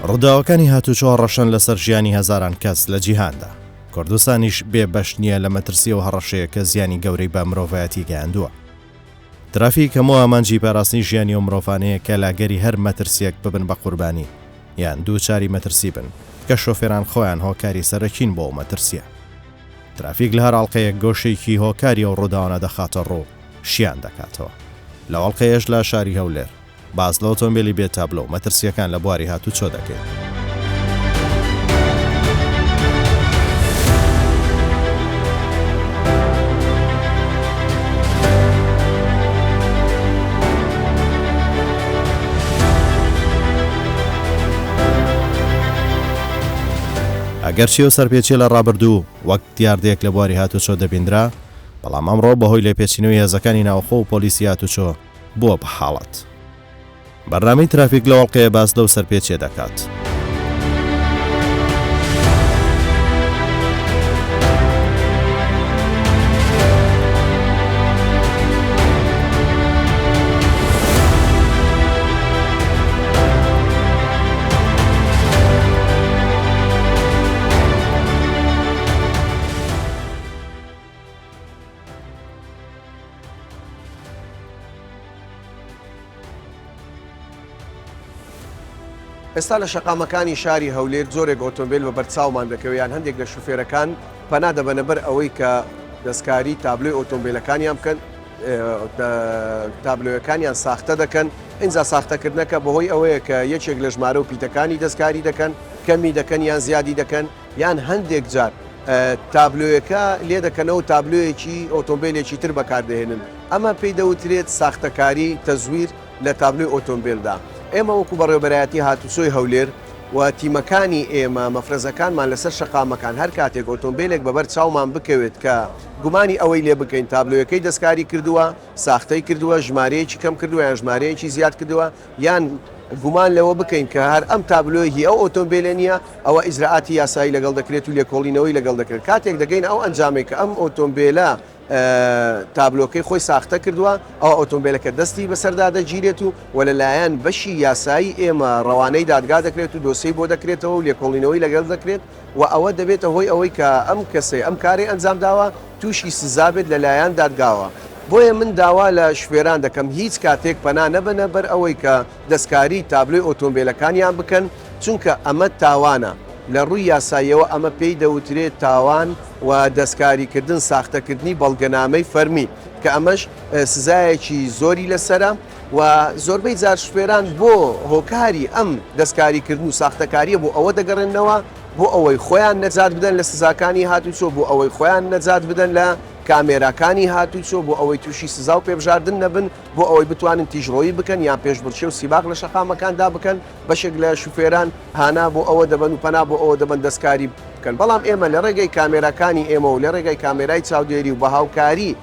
ڕووداوەکانی هاتوچۆ ڕەشن لەسەر ژیانی هەزاران کەس لە جیهاندا. کوردستانیش بێ بەش نییە لە مەترسی و هەڕەشەیە کە زیانی گەورەی بە مرۆڤایەتی گەیاندووە. ترافیک هەموو ئامانجی پاراستنی ژیانی و مرۆڤانەیە کە لاگەری هەر مەترسیەک ببن بە قوربانی یان دووچاری مەترسی بن کە شۆفێران خۆیان هۆکاری سەرەکین بۆ مەترسیە. ترافیک لە هەر ئاڵلقەیەک گۆشەیەکی هۆکاری و ڕووداوانە دەخاتە ڕوو شیان دەکاتەوە. لە ئاڵلقەیەش لە شاری هەولێر باز لە ئۆتۆمبیلی بێتابلە و مەترسیەکان لە بواری هاتوچۆ دەکەیت. ئەگەرچی و سەرپێچی لە ڕابردوو وەک دیاردەیەک لە بواری هاتوچۆ دەبیندرا، بەڵام ئەمڕۆ بەهۆی لێپێچینەوەی هێزەکانی ناوخۆ و پۆلیسی هاتوچۆ بووە بە حاڵەت. بەرنامەی ترافیک لە وەڵقەیە باس لەو سەرپێچێ دەکات. ئێستا لە شەقامەکانی شاری هەولێر زۆرێک ئۆتۆمبیل بە بەرچاومان دەکەویان هەندێک لە شوفێرەکان پەنا دەبەنە بەر ئەوەی کە دەستکاری تابلۆی ئۆتۆمبیلەکانیان بکەن، تابلۆیەکانیان ساختە دەکەن. ئینجا ساختەکردنەکە بەهۆی ئەوەیە کە یەکێک لە ژمارە و پیتەکانی دەستکاری دەکەن، کەمی دەکەن یان زیادی دەکەن، یان هەندێک جار تابلۆیەکە لێ دەکەنەوە تابلۆیەکی ئۆتۆمبیلێکی تر بەکاردەهێنن. ئەمە پێی دەوترێت ساختەکاری تەزویر لە تابلۆی ئۆتۆمبیلدا. ئێمە وەکو بەڕێوەبەرایەتی هاتوچۆی هەولێر و تیمەکانی ئێمە مەفرەزەکانمان لەسەر شەقامەکان هەر کاتێک ئۆتۆمبیلێک بەبەر چاومان بکەوێت کە گومانی ئەوەی لێ بکەین تابلۆیەکەی دەستکاری کردووە، ساختەی کردووە، ژمارەیەکی کەم کردووە یان ژمارەیەکی زیاد کردووە، یان گومان لەوە بکەین کە هەر ئەم تابلۆی ئەو ئۆتۆمبیلە نییە، ئەوە ئیجراعاتی یاسایی لەگەڵ دەکرێت و لێکۆڵینەوەی لەگەڵ دەکرێت. کاتێک دەگەین ئەو ئەنجامێک کە ئەم ئۆتۆمبیلە تابلۆکەی خۆی ساختە کردووە، ئەو ئۆتۆمبیلەکە دەستی بەسەردا دەگیرێت و لەلایەن بەشی یاسایی ئێمە ڕەوانەی دادگا دەکرێت و دۆسەی بۆ دەکرێتەوە و لێکۆڵینەوەی لەگەڵ دەکرێت و ئەوە دەبێتە هۆی ئەوەی کە ئەم کەسەی ئەم کارێ ئەنجام داوە تووشی سزا بێت لەلایەن دادگاوە. بۆیە من داوا لە شوێران دەکەم هیچ کاتێک پەنا نەبنە بەر ئەوەی کە دەستکاری تابلۆی ئۆتۆمبیلەکانیان بکەن، چونکە ئەمە تاوانە. لە ڕووی یاساییەوە ئەمە پێی دەوترێت تاوان و دەستکاریکردن ساختەکردنی بەڵگەنامەی فەرمی کە ئەمەش سزایەکی زۆری لەسرە و زۆربەی جار شوێران بۆ هۆکاری ئەم دەستکاریکردن و ساختەکاریە بۆ ئەوە دەگەڕێنەوە بۆ ئەوەی خۆیان نەجات بدەن لە سزاکانی هاتوچۆ، بۆ ئەوەی خۆیان نەجات بدەن لە کامێراکانی هاتوچۆ، بۆ ئەوەی تووشی سزا و پێبژاردن نەبن، بۆ ئەوەی بتوانن تیژڕۆیی بکەن یان پێشبڕچێ و سیباق لە شەقامەکاندا بکەن. بەشێک لە شوفێران هانا بۆ ئەوە دەبن و پەنا بۆ ئەوە دەبن دەستکاری بکەن. بەڵام ئێمە لە ڕێگەی کامێراکانی ئێمە و لە ڕێگەی کامێرای چاودێری و بە هاوکاری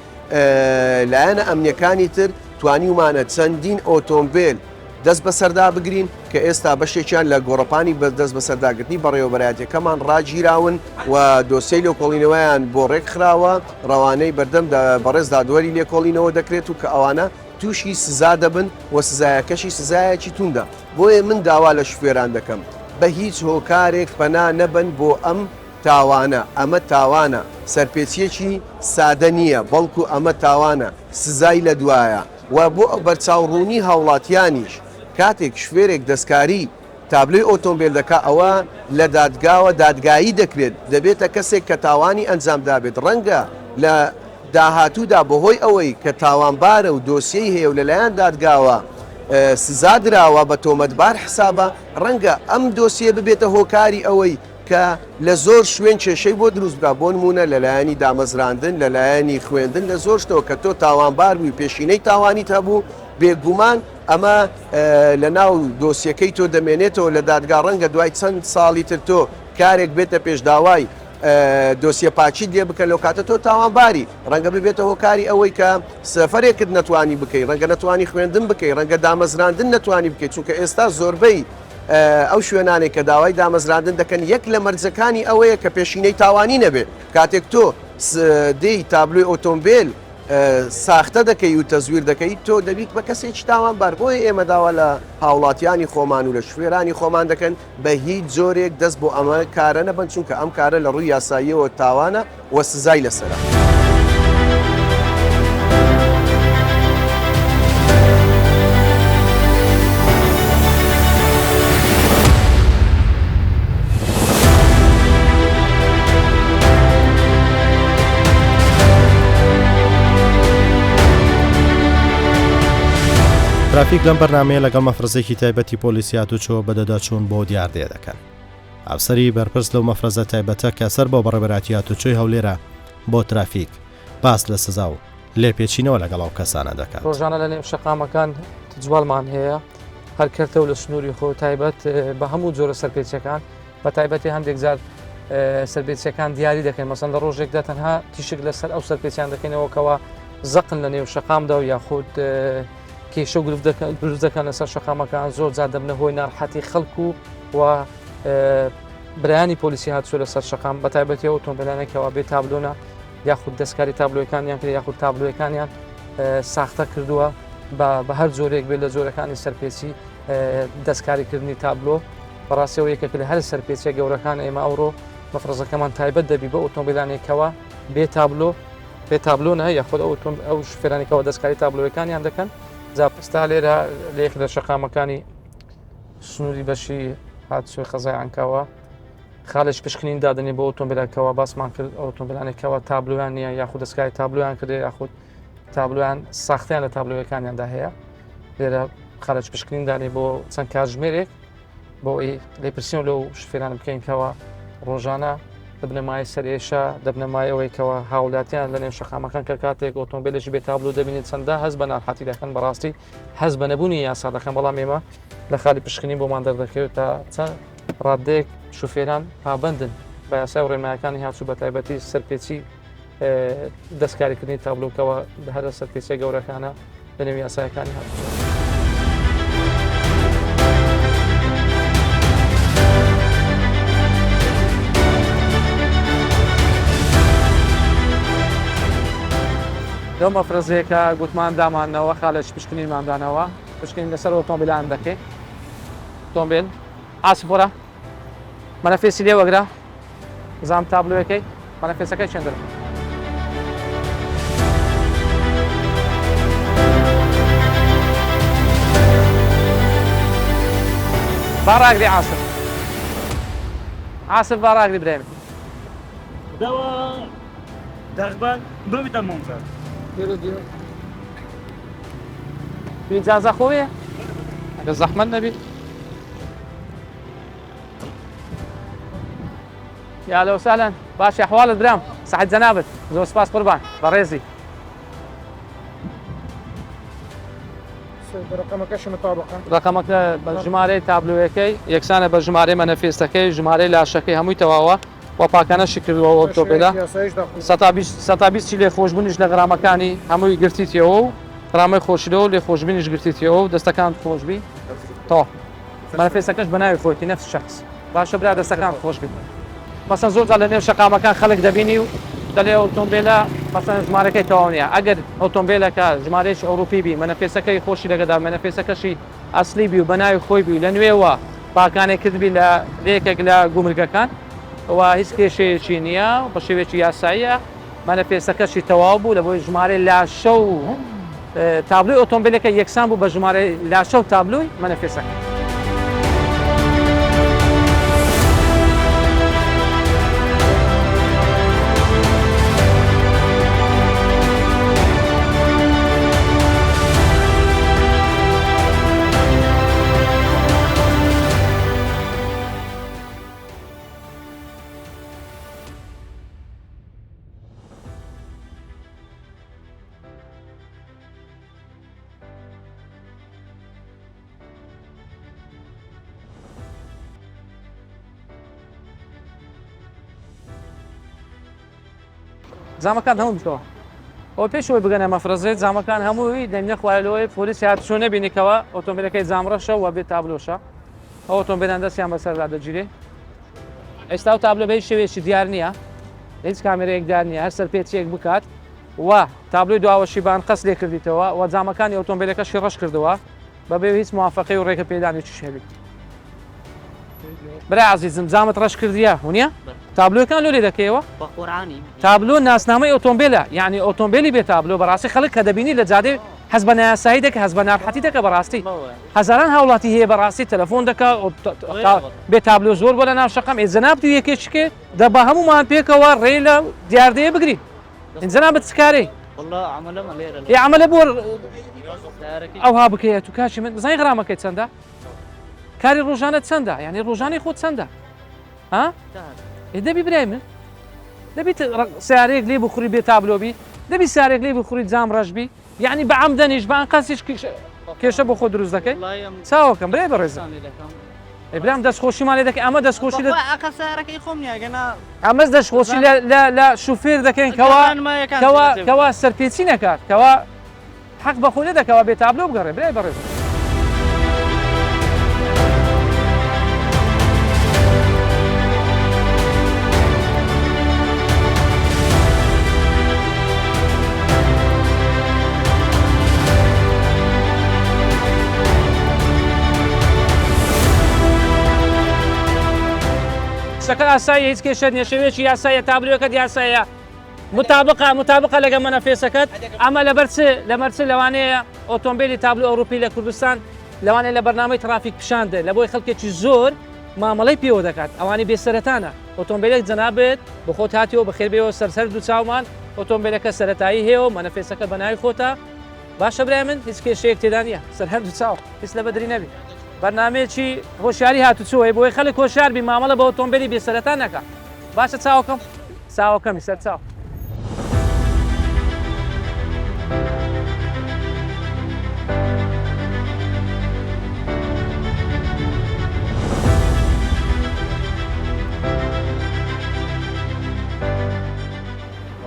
لایەنە ئەمنیەکانی تر توانیمانە چەندین ئۆتۆمبیل دەست بەسەردا بگرین کە ئێستا بەشێکیان لە گۆڕەپانی دەست بەسەرداگرتنی بەڕێوەبەرایەتەکەمان ڕاگیراون و دۆسەی لێکۆڵینەوەیان بۆ ڕێکخراوە، ڕەوانەی بەردەم بەڕێز دادوەری لێکۆڵینەوە دەکرێت و کە ئەوانە تووشی سزا دەبن و سزایەکەشی سزایەکی توندە. بۆیە من داوا لە شوێران دەکەم بە هیچ هۆکارێک پەنا نەبن بۆ ئەم تاوانە. ئەمە تاوانە، سەرپێچیەکی سادە نییە، بەڵکو ئەمە تاوانە، سزای لە دوایە و بۆ بەرچاوڕوونی هاوڵاتیانیش کاتێک شوێرێک دەستکاری تابلۆی ئۆتۆمبیل دەکا ئەوە لە دادگاوە دادگایی دەکرێت، دەبێتە کەسێک کە تاوانی ئەنجامدا بێت. ڕەنگە لە داهاتوودا بەهۆی ئەوەی کە تاوانبارە و دۆسیەی هەیە و لەلایەن دادگاوە سزا دراوە بە تۆمەتبار حسابە، ڕەنگە ئەم دۆسیە ببێتە هۆکاری ئەوەی کە لە زۆر شوێن کێشەی بۆ دروست بکە. بۆ نمونە لەلایەنی دامەزراندن، لەلایەنی خوێندن، لە زۆر شتەوە کە تۆ تاوانبار بووی پێشینەی تاوانیت هەبوو، بێگومان ئەمە لە ناو دۆسیەکەی تۆ دەمێنێتەوە لە دادگا. ڕەنگە دوای چەند ساڵی تر تۆ کارێک بێتە پێشداوای دۆسیە پاچی لێ بکە، لەو کاتە تۆ تاوانباری ڕەنگە ببێتە هۆکاری ئەوەی کە سەفەرێکت نەتوانی بکەی، ڕەنگە نەتوانی خوێندن بکەی، ڕەنگە دامەزراندن نەتوانی بکەیت، چونکە ئێستا زۆربەی ئەو شوێنانێک کە داوای دامەزراندن دەکەن یەک لە مەرجەکانی ئەوەیە کە پێشینەی تاوانی نەبێت. کاتێک تۆ دەی تابلۆی ئۆتۆمبیل ساختە دەکەی و تەزویر دەکەیت تۆ دەبیت بە کەسێکی تاوانبار بۆی ئێمە داوا لە هاوڵاتیانی خۆمان و لە شوێرانی خۆمان دەکەن بە هیچ زۆرێک دەست بۆ ئەمە کارە نەبن چونکە ئەم کارە لە ڕووی یاساییەوە تاوانە وە سزای لەسرە. ترافیک لەم بەرنامەیە لەگەڵ مەفرەزێکی تایبەتی پۆلیسیات و چۆ بەدەدا چوون بۆ دیاردێ دەکەن. ئافسەری بەرپرس لەو مەفرەزە تایبەتە کە سەر بۆ بەڕێبەراتیات و چۆی هەولێرە بۆ ترافیک باس لە سزا و لێپێچینەوە لەگەڵ ئەو کەسانە دەکات. ڕۆژانە لە نێو شەقامەکان جوالمان هەیە هەرکردە و لە سنووری خۆ تایبەت بە هەموو جۆرە سەرپێچەکان بە تایبەتی هەندێک جار سەرپێچەکان دیاری دەکەین مەسەن لە ڕۆژێکدا تەنها تیشک لەسەر ئەو سەرپێچیان دەکەینەوەکەوە زەقن لە نێو شەقامدا و یاخود کێشە و دروست دەکەن لەسەر شەقامەکان زۆر جار دەبنە هۆی ناڕەحەتی خەڵکو و برایانی پۆلیسی هاتووە لەسەر شەقام بە تایبەتی ئۆتۆمبیلانێکەوە بێ تابلۆنە یاخود دەستکاری تابلۆیەکانیان کرد یاخود تابلۆیەکانیان ساختە کردووە بە هەر جۆرێک بێت لە جۆرەکانی سەرپێچی دەستکاریکردنی تابلۆ بەڕاستیەوە یەکێک لە هەر سەرپێچیە گەورەکان ئێمە ئەوڕۆ مەفرەزەکەمان تایبەت دەبی بە ئۆتۆمبیلانێکەوە بێ تابلۆ بێ تابلۆنە یاخود ئەو شوفێرانێکەوە دەستکاری تابلۆیەکانیان دەکەن زاپستا لێرە لەیەک لە شەقامەکانی سنووری بەشی هاتسوی خەزای عنکاوە خاڵش پشکنین دادنی بۆ ئۆتۆمبیلەکەەوە باسمان کرد ئۆتۆمبیلانێکەوە تابلویان نییە یاخود دەستکاری تابلویان کردێ یاخود تابلویان ساختیان لە تابلوەکانیاندا هەیە لێرە خاڵش پشکنین دانی بۆ چەند کاتژمێرێک بۆ لێپرسیۆن لەو شوفێران بکەینکەوە ڕۆژانە دەبنەمای سەرێشە دەبنەمایەوەیکەوە هاوڵاتیان لە نێو شەقامەکان کە کاتێک ئۆتۆمبیلێکی بێ تابلو دەبینێت چەندە هەست بە ناڕەحەتی دەکەن بەڕاستی هەست بە نەبوونی یاسا دەکەن بەڵام ئێمە لە خالی پشکنی بۆمان دەردەکەوێت تا چەند ڕادەیەک شوفێران پابندن بە یاسای و ڕێنمایەکانی هاتوو بە تایبەتی سەرپێچی دەستکاریکردنی تابلوکەوە هەرە سەرپێچیە گەورەکانە لە نێو یاسایەکانی هاتووە. لەو مەفرەزەیەکە گوتمان دامانەوە خاڵێکی پشکنین مادانەوە پشکنین لەسەر ئۆتۆمبیلان دەکەی ئۆتۆمبیل ئاسفۆرە مەنەفێسی لێ وەگرە زام تابلوەکەی مەنەفێسەکەی چێندرە باڕاگری عاسف باڕاگری برێمی دوا تقريبا ببدا ممتاز إجازة خوية هذا زحمة النبي يا أهلا وسهلا باشا أحوال الدرام صحة جنابك زو سباس قربان بريزي رقمك ايش مطابقة؟ رقمك بجماري تابلويكي يكسانه بجماري منافيستكي جماري لاشكي هموي تواوا وپاکانە شکر ئۆتۆمبیلە 120 لێ خۆشببوونیش لە غرامەکانی هەمووی گرتیتەوە و غرامەی خۆشیەوە لێ خۆشببینیش گرتیتەوە و دەستەکان خۆشببی تا مەنەفێسەکەش بە ناوی خۆیتی نەفس شخص باشە برا دەستەکان خۆشببی مەسەن زۆر لە نێو شەقامەکان خەڵک دەبینی و دەڵێ ئۆتۆمبیلە مەسەن ژمارەکەی تەواو نییە ئەگەر ئۆتۆمبیلەکە ژمارەیەکی ئەوروپی بی مەنەفێسەکەی خۆشی لەگەدا مەنەفێسەکەشی ئەسلی بی و بە ناوی خۆی بی لە نوێوە پاکانێک کردبی لە یەکێک لە گومرگەکان و هیچ کێشەیەکی نییە بە شێوێکی یاساییە مەنەفێسەکەشی تەواو بوو لە بۆی ژمارە لاشە و تابلوی ئۆتۆمبیلەکە یەکسان بوو بە ژمارە لاشە و تابلوی مەنەفێسەکە. زامەکان هەموو بکەوە ئەو پێشەوەی بگەنە مەفرەزێت زامەکان هەمووی دەمینە خوالەوەی پۆلیس هاتوچۆ نەبینیکەوە ئۆتۆمبیلەکەی زامڕەشە و بێت تابلۆشە ئەو ئۆتۆمبیلان دەستیان بەسەردا دەگیرێ ئێستا و تابلۆ بە هیچ شێوەیەکی دیار نییە هیچ کامێرەیەک دیار نییە هەر سەرپێچیەک بکات و تابلوی دواوەشیبان قەس لێ کردیتەوە و جامەکانی ئۆتۆمبیلەکەشی ڕەش کردەوە بەبێ هیچ موافقەی و ڕێگە پێدانی چ شێبی برای عزیزم جامت ڕەش کردیە هونیە تابلوەکان لۆ لێ دەکەیەوە بەقورانی تابلو ناسنامەی ئۆتۆمبیلە یعنی ئۆتۆمبیلی بێ تابلو بەڕاستی خەڵک کە دەبینی لە جادێ حەز بە نایاسایی دەکە حەز بە ناڕحەتی دەکە بەڕاستی هەزاران هاوڵاتی هەیە بەڕاستی تەلەفۆن دەکا بێ تابلو زۆر بۆ لە ناو شەقەم ئێ جەناب تو یەکێکێ دە بە هەمومان پێکەوە ڕێ لە دیاردەیە بگری جەناب بچکارەی والله عملهم ليرة ێ عملە بۆ ئەوها بکەیە تو کاچی من بزانین غرامەکەی چەندە کاری ڕۆژانە چەندە یعنی ڕۆژانی خۆت چەندە ها دەبی برای من دەبیت سیارەیەک لێ بخوری بێ تابلۆبی دەبی سیارێک لێ بخوری جام ڕەشبی یعنی بە عەمدەنیش بە ئەنقەسیش کێشە بۆ خۆ دروست دەکەی چاوەکەم برای بەڕێزم ئێبرام دەستخۆشیمان لێ دەکەی ئەمە دەستخۆشی سيارك يخوم يا جنا ئەمەش دەستخۆشی لە شوفێر دەکەین کەوا سەرپێچی نەکات کەوا حەق بە خۆ لێ دەکەوە بێ تابلۆ بگەڕێ برای بەڕێزم شەکە ئاسایی هیچ کێشە نیە شێوەیەکی یاساییە تابلوەکەت یاساییە مطابقە لەگە مەنەفێسەکەت ئەمە لەبەر چ لەوانەیە ئۆتۆمبیلی تابلو ئەوروپی لە کوردستان لەوانەیە لە بەرنامەی ترافیک پیشاندە لە بۆی خەڵکێکی زۆر مامەڵەی پێوە دەکات ئەوانی بێسەرەتانە ئۆتۆمبیلێک جەنابێت بە خۆت هاتیەوە بەخێر بێەوە سەر دوو چاومان ئۆتۆمبیلەکە سەرەتایی هەیە مەنەفێسەکە بەناوی خۆتە باشە برای من هیچ کێشەیەک تێدا نیە سەر هەردوو چاو هیچ لە بەدری نەبی بەرنامەیەکی هۆشیاری هاتوچۆی بۆی خەڵک هۆشیار بی مامەڵە بە ئۆتۆمبیلی بێسەرەتا نەکە باشە چاوەکەمی سەر چاو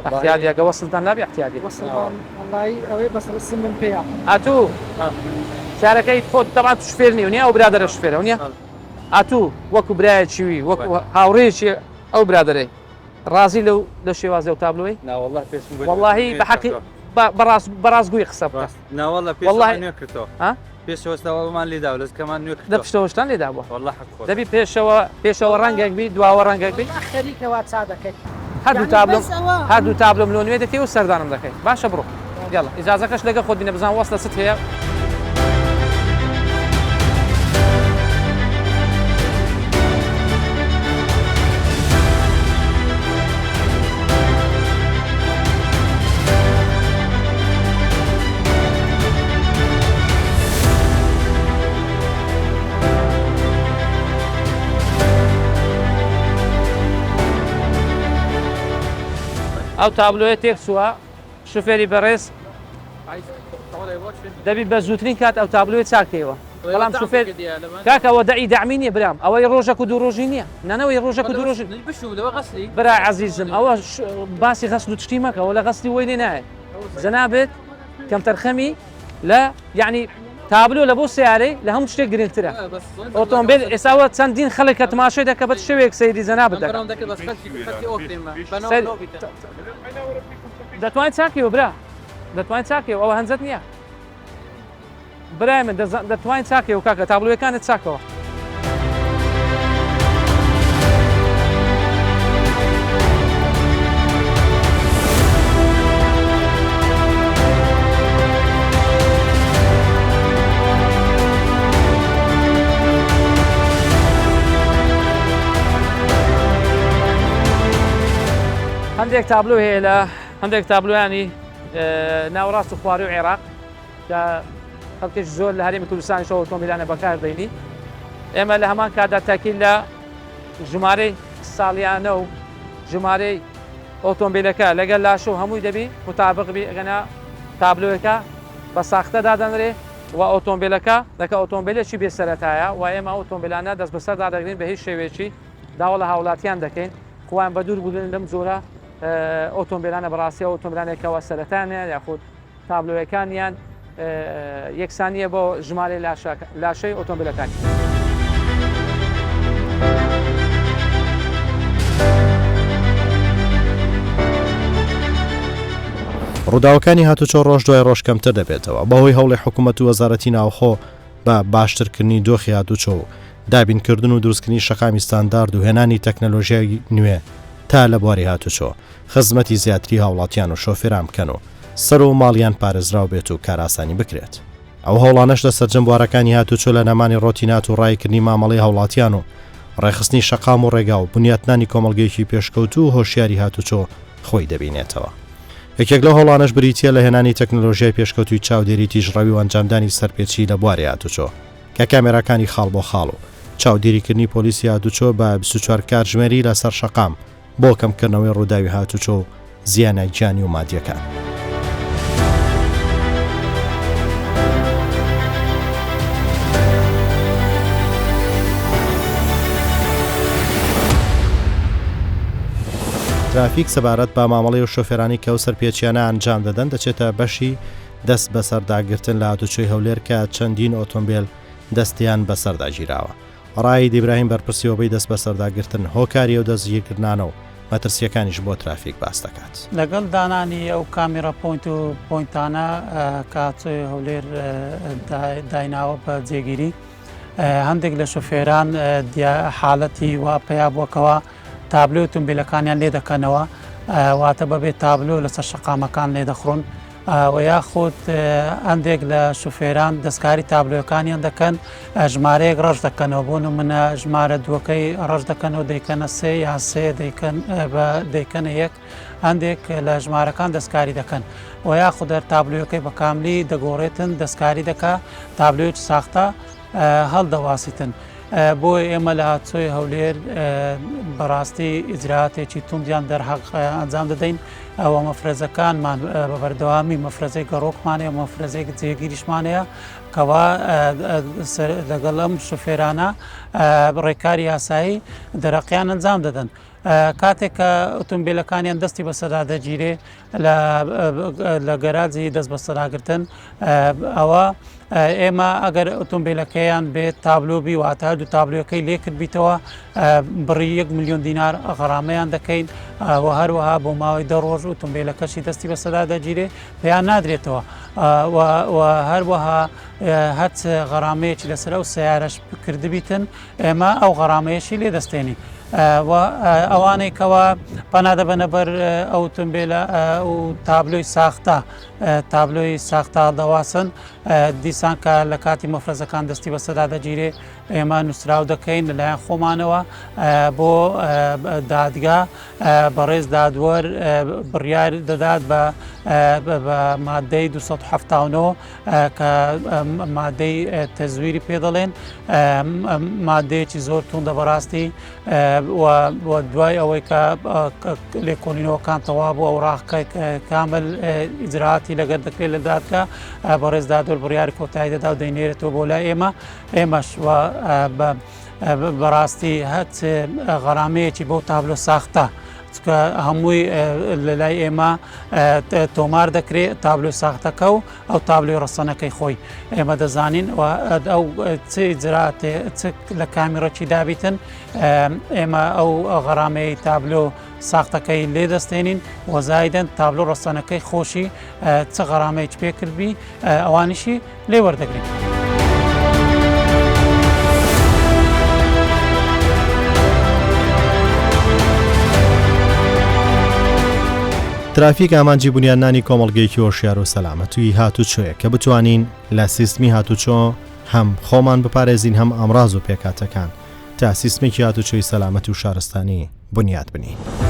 احتیاطی ئەگە وەسڵتان نابێ احتیاطی والله ئەوەی بەسەر سم من پێیە ئاتوو شارەکەی خۆت تەمان تو شفێر نی ونیە ئەو برادەرە شفێرە ونیە ئاتوو وەکو برایەکیوی وەکو هاوڕێیەکی ئەو برادەرەی ڕازی لە شێوازە و تابلۆی والله واللهی بە حەقی بەڕازگووی قسە بکە والله والله نوێ کردەوە ها پێشەوەستاوەمان لێدا و لەسکەمان نوێ لە پشتەوەشتان لێدا بووە والله حق خۆت دەبی پێشەوە ڕەنگێک بی دواوە ڕەنگێک بی خەریکەوە چا دەکەیت هەردوو تابلۆم لۆ نوێ دەکەی و سەردانم دەکەی باشە بڕۆ یاڵە ئیجازەکەش لەگە خۆت بینە بزان وەستە چت هەیە ئەو تابلۆیە تێک چووە شوفێری بەڕێز دەبی بە زووترین کات ئەو تابلۆی چاکەوە بەڵام شوفێر کاکەوە دەعی دامی نییە برام ئەوەی ڕۆژەک و دوو ڕۆژی نییە نانەوەی ڕۆژەک و دوو ڕۆژ برای عزیزم ئەوە باسی غەسل و تشتی مەکەەوە لە غەستی وەی لێ نایە جەنابێت کەم تەرخەمی لە یعنی تابلۆ لە بۆ سیارەی لە هەموو شتێک گرنگترە ئۆتۆمبیل ئێساوە چەندین خەڵک کە تماشای دەکە بە شێوەیەک سەیری جەنابەت دەتوانێت چاکەوە برا دەتوانێت چاکەوە ئەوە هەنجەت نییە برای من دەتوانین چاکەوە کاکە تابلۆیەکانت چاکەوە هەندێک تابلۆ هەیە لە هەندێک تابلۆیانی ناوەڕاست و خواری و عێراق کە خەڵکیش زۆر لە هەرێمی کوردستانیشەوە ئۆتۆمبیلانە بەکاردێنی ئێمە لە هەمان کادا تاکید لە ژمارەی ساڵیانە و ژمارەی ئۆتۆمبیلەکە لەگەڵ لاشە و هەمووی دەبی مطابق بی ئەگەنا تابلۆیەکە بە ساختە دادەنرێ و ئۆتۆمبیلەکە دەکە ئۆتۆمبیلێکی بێسەرەتایە و ئێمە ئۆتۆمبیلانە دەست بەسەر دادەگرین بە هیچ شێوێکی داوە لە هاوڵاتیان دەکەین خوان بە دوور بوون لەم جۆرە ئۆتۆمبیلانە بەڕاستی ئۆتۆمبیلانێکەوە سەرەتانە یاخود تابلۆیەکانیان یەکسانیە بۆ ژمارەی لاشەی ئۆتۆمبیلەکانی. ڕووداوەکانی هاتوچۆ ڕۆژ دوای ڕۆژ کەمتر دەبێتەوە بەهۆی هەوڵی حکوومەت و وەزارەتی ناوخۆ بە باشترکردنی دۆخی هاتوچۆ و دابینکردن و دروستکردنی شەقامی ستاندارد و هێنانی تەکنەلۆژیای نوێ تا لە بواری هاتوچۆ خزمەتی زیاتری هاوڵاتیان و شۆفێران بکەن و سەر و ماڵیان پارێزراو بێت و کاراسانی بکرێت. ئەو هەوڵانەش لە سەرجەم بوارەکانی هاتوچۆ لە نەمانی ڕۆتینات و ڕایکردنی مامەڵەی هاوڵاتیان و ڕێخستنی شەقام و ڕێگا و بنیاتنانی کۆمەڵگەیەکی پێشکەوت و هۆشیاری هاتوچۆ خۆی دەبینێتەوە. یەکێک لەو هەوڵانەش بریتیە لە هێنانی تەکنۆلۆژیای پێشکەوتوی چاودێری تیژڕەوی و ئەنجامدانی سەرپێچی لە بواری هاتوچۆ کە کامێراکانی خاڵ بۆ خاڵ و چاودێریکردنی پۆلیسی هاتوچۆ بە 24 کاتژمێری لەسەر شەقام بۆ کەمکردنەوەی ڕووداوی هاتوچۆ و زیانای جانی و مادیەکان. ترافیک سەبارەت بە مامەڵەی و شۆفێرانی کە و سەرپێچیانە ئەنجام دەدەن دەچێتە بەشی دەست بەسەرداگرتن لە هاتوچۆی هەولێر کە چەندین ئۆتۆمبیل دەستیان بەسەرداگیراوە. ڕای دیبراهیم بەرپرسیەوەی دەست بەسەرداگرتن هۆکاری و دەستگیرکردنانە و مەترسیەکانیش بۆ ترافیک باس دەکات. لەگەڵ دانانی ئەو کامێرە پۆینت و پۆینتانە کاتۆی هەولێر دایناوە بە جێگیری هەندێک لە شۆفێران حاڵەتی وا پیا بووەکەوە تابلۆ ئۆتۆمبیلەکانیان لێ دەکەنەوە واتە بەبێت تابلۆ لەسەر شەقامەکان لێ دەخڕون و یاخود هەندێک لە شوفێران دەستکاری تابلۆکانیان دەکەن ژمارەیەک ڕەش دەکەنەوە بۆ نمونە ژمارە دووەکەی ڕەش دەکەنەوە دەیکەنە سێ یا سێ دەیکەنە یەک هەندێک لە ژمارەکان دەستکاری دەکەن و یاخود تابلۆکەی بە کاملی دەگۆڕێتن دەستکاری دەکا تابلۆیەکی ساختە هەڵدەواسیتن. بۆ ئێمە لە هاتوچۆی هەولێر بەڕاستی ئیجراتێکی توندیان دەرحەق ئەنجام دەدەین ئەوە مەفرەزەکانمان بە بەردەوامی مەفرەزەی گەڕۆکمانەیە مەفرەزەیەک جێگیریشمانەیە کەوا لەگەڵ ئەم شوفێرانە ڕێکاری یاسایی دەرەقیان ئەنجام دەدەن. کاتێک کە ئۆتۆمبیلەکانیان دەستی بەسەدا دەگیرێ لە گەراجی دەست بەسەداگرتن ئەوە ئێمە ئەگەر ئۆتۆمبیلەکەیان بێت تابلۆبی واتە دوو تابلۆکەی لێ کرد بیتەوە بڕی 1 ملیۆن دینار غەرامەیان دەکەین و هەروەها بۆ ماوەی 10 ڕۆژ ئۆتۆمبیلەکەشی دەستی بەسەدا دەگیرێ پێیان نادرێتەوە و هەروەها هەت غەرامەیەکی لەسەر ئەو سیارەش کردبیتن ئێمە ئەو غەرامەیەشی لێ دەستێنی ئەوانەی کەوا پەنادەبەنە بەر ئەو ئۆتۆمبیلە و تابلۆی ساختە دەواسن دیسان کە لە کاتی مەفرەزەکان دەستی بەسەدا دەگیرێ ئێمە نووسراو دەکەین لەلایەن خۆمانەوە بۆ دادگا بەڕێز دادوەر بڕیار دەدات بە مادەی 279 کە مادەی تەزویری پێ دەڵێن مادەیەکی زۆر توندە بەڕاستی و دوای ئەوەی کە لێکۆڵینەوەکان تەوا بوو ئەو ڕاهکە کامل ئیجراعاتی لەگەر دەکرێت لە دادگا بەڕێز دادوەر بڕیاری کۆتایی دەدا و دەینێرێتەوە بۆ لای ئێمەش بەڕاستی هەت غەرامەیەکی بۆ تابلۆ ساختە کە هەمووی لە لای ئێمە تۆمار دەکرێت تابلۆ ساختەکە و ئەو تابلۆی ڕەسەنەکەی خۆی ئێمە دەزانین ئەو چ ئیجراتێ لە کامیڕەکی دابیتن ئێمە ئەو غەرامەی تابلۆ ساختەکەی لێ دەستێنین وەزایدەن تابلۆ ڕەسەنەکەی خۆشی چ غەرامەیەک پێ کردبی ئەوانیشی لێ وەردەگرین. ترافیک ئامانجی بنیانانی کۆمەڵگەیەکی هۆشیار و سەلامەتوی هاتوچۆیە کە بتوانین لە سیستمی هاتوچۆ هەم خۆمان بپارێزین هەم ئەمراز و پێکاتەکان تا سیستمێکی هاتوچۆی سەلامەت و شارستانی بنیاد بنین.